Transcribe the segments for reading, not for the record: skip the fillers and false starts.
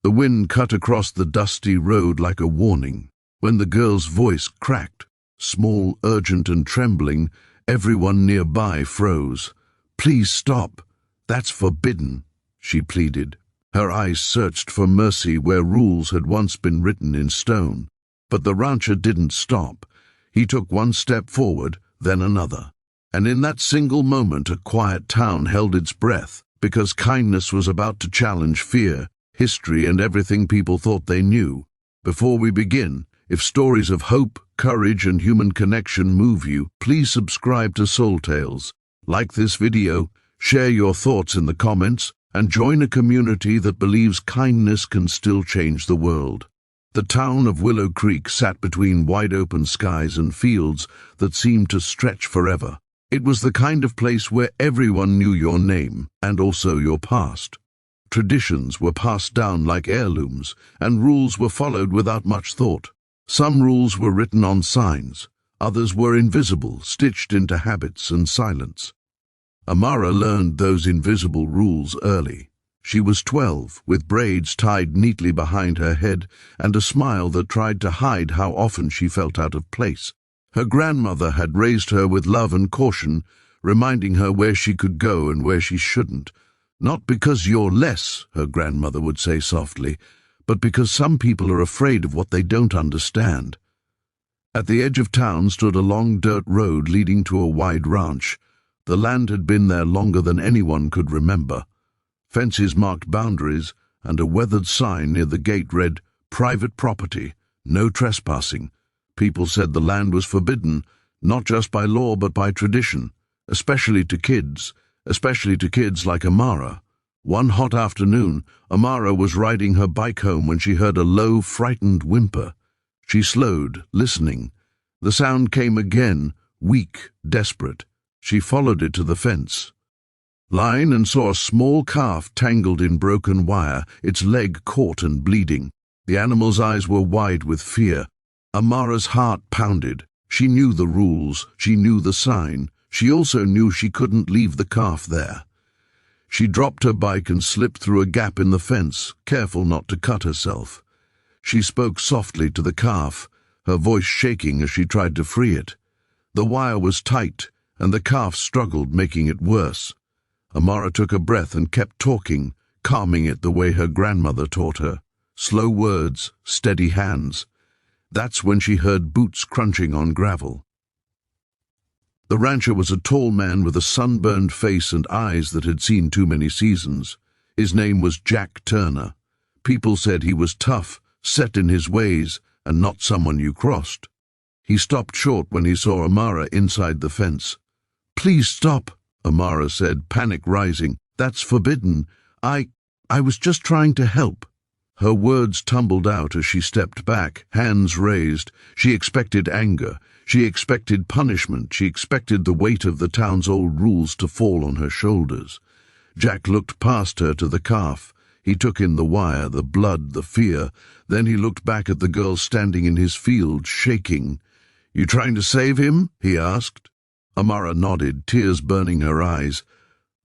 The wind cut across the dusty road like a warning. When the girl's voice cracked, small, urgent and trembling, everyone nearby froze. "Please stop. That's forbidden," she pleaded. Her eyes searched for mercy where rules had once been written in stone. But the rancher didn't stop. He took one step forward, then another. And in that single moment, a quiet town held its breath, because kindness was about to challenge fear, history, and everything people thought they knew. Before we begin, if stories of hope, courage, and human connection move you, please subscribe to Soul Tales. Like this video, share your thoughts in the comments, and join a community that believes kindness can still change the world. The town of Willow Creek sat between wide-open skies and fields that seemed to stretch forever. It was the kind of place where everyone knew your name and also your past. Traditions were passed down like heirlooms, and rules were followed without much thought. Some rules were written on signs, others were invisible, stitched into habits and silence. Amara learned those invisible rules early. She was 12, with braids tied neatly behind her head and a smile that tried to hide how often she felt out of place. Her grandmother had raised her with love and caution, reminding her where she could go and where she shouldn't. "Not because you're less," her grandmother would say softly, "but because some people are afraid of what they don't understand." At the edge of town stood a long dirt road leading to a wide ranch. The land had been there longer than anyone could remember. Fences marked boundaries, and a weathered sign near the gate read, "Private property, no trespassing." People said the land was forbidden, not just by law but by tradition, especially to kids like Amara. One hot afternoon, Amara was riding her bike home when she heard a low, frightened whimper. She slowed, listening. The sound came again, weak, desperate. She followed it to the fence line and saw a small calf tangled in broken wire, its leg caught and bleeding. The animal's eyes were wide with fear. Amara's heart pounded. She knew the rules, she knew the sign. She also knew she couldn't leave the calf there. She dropped her bike and slipped through a gap in the fence, careful not to cut herself. She spoke softly to the calf, her voice shaking as she tried to free it. The wire was tight, and the calf struggled, making it worse. Amara took a breath and kept talking, calming it the way her grandmother taught her. Slow words, steady hands. That's when she heard boots crunching on gravel. The rancher was a tall man with a sunburned face and eyes that had seen too many seasons. His name was Jack Turner. People said he was tough, set in his ways, and not someone you crossed. He stopped short when he saw Amara inside the fence. "Please stop," Amara said, panic rising. "That's forbidden. I was just trying to help." Her words tumbled out as she stepped back, hands raised. She expected anger. She expected punishment. She expected the weight of the town's old rules to fall on her shoulders. Jack looked past her to the calf. He took in the wire, the blood, the fear. Then he looked back at the girl standing in his field, shaking. "You trying to save him?" he asked. Amara nodded, tears burning her eyes.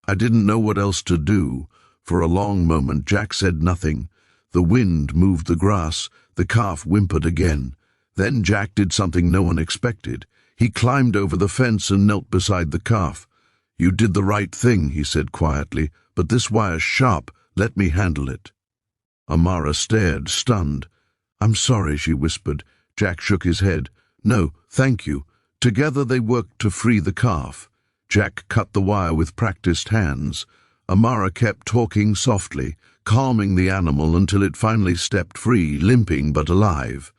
"I didn't know what else to do." For a long moment Jack said nothing. The wind moved the grass. The calf whimpered again. Then Jack did something no one expected. He climbed over the fence and knelt beside the calf. "You did the right thing," he said quietly, "but this wire's sharp. Let me handle it." Amara stared, stunned. "I'm sorry," she whispered. Jack shook his head. "No, thank you." Together they worked to free the calf. Jack cut the wire with practiced hands. Amara kept talking softly, calming the animal until it finally stepped free, limping but alive.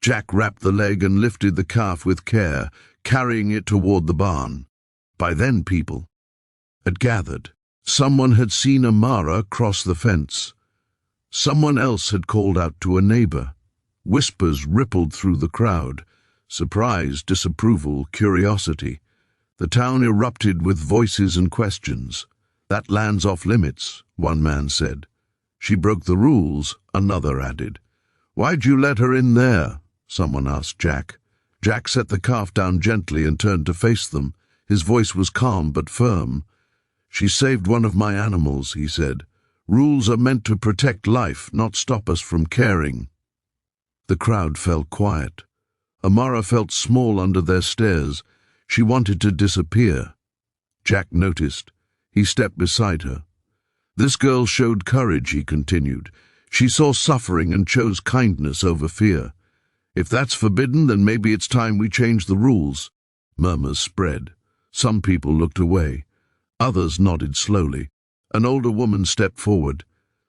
Jack wrapped the leg and lifted the calf with care, carrying it toward the barn. By then people had gathered. Someone had seen Amara cross the fence. Someone else had called out to a neighbor. Whispers rippled through the crowd. Surprise, disapproval, curiosity. The town erupted with voices and questions. "That land's off limits," one man said. "She broke the rules," another added. "Why'd you let her in there?" someone asked Jack. Jack set the calf down gently and turned to face them. His voice was calm but firm. "She saved one of my animals," he said. Rules are meant to protect life, not stop us from caring. The crowd fell quiet. Amara felt small under their stares. She wanted to disappear. Jack noticed. He stepped beside her. This girl showed courage, he continued. She saw suffering and chose kindness over fear. If that's forbidden, then maybe it's time we change the rules. Murmurs spread. Some people looked away. Others nodded slowly. An older woman stepped forward.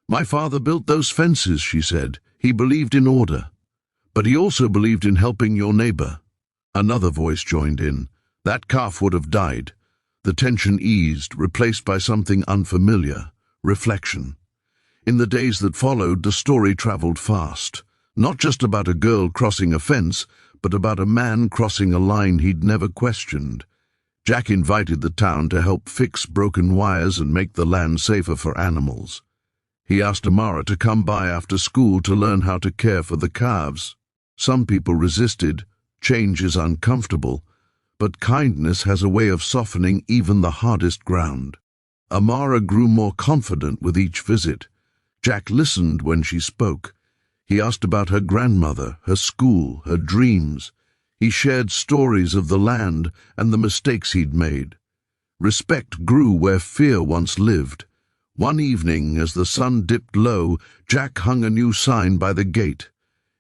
My father built those fences, she said. He believed in order. But he also believed in helping your neighbor. Another voice joined in. That calf would have died. The tension eased, replaced by something unfamiliar. Reflection. In the days that followed, the story traveled fast. Not just about a girl crossing a fence, but about a man crossing a line he'd never questioned. Jack invited the town to help fix broken wires and make the land safer for animals. He asked Amara to come by after school to learn how to care for the calves. Some people resisted. Change is uncomfortable, but kindness has a way of softening even the hardest ground. Amara grew more confident with each visit. Jack listened when she spoke. He asked about her grandmother, her school, her dreams. He shared stories of the land and the mistakes he'd made. Respect grew where fear once lived. One evening, as the sun dipped low, Jack hung a new sign by the gate.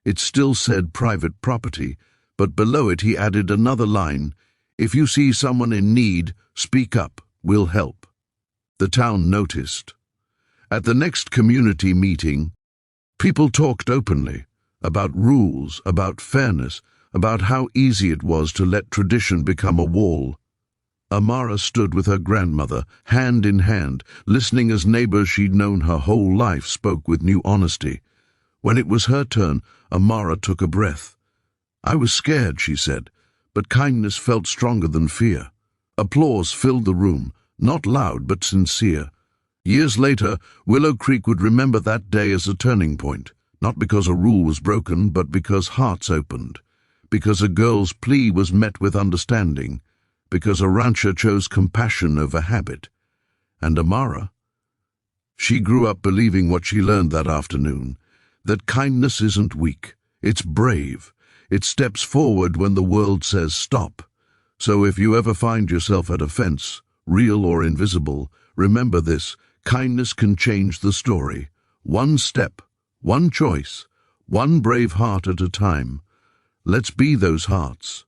It still said private property, but below it he added another line, if you see someone in need, speak up, we'll help. The town noticed. At the next community meeting, people talked openly about rules, about fairness, about how easy it was to let tradition become a wall. Amara stood with her grandmother, hand in hand, listening as neighbors she'd known her whole life spoke with new honesty. When it was her turn, Amara took a breath. I was scared, she said, but kindness felt stronger than fear. Applause filled the room, not loud but sincere. Years later, Willow Creek would remember that day as a turning point, not because a rule was broken, but because hearts opened, because a girl's plea was met with understanding, because a rancher chose compassion over habit. And Amara? She grew up believing what she learned that afternoon, that kindness isn't weak, it's brave. It steps forward when the world says stop. So if you ever find yourself at a fence, real or invisible, remember this, kindness can change the story. One step, one choice, one brave heart at a time. Let's be those hearts.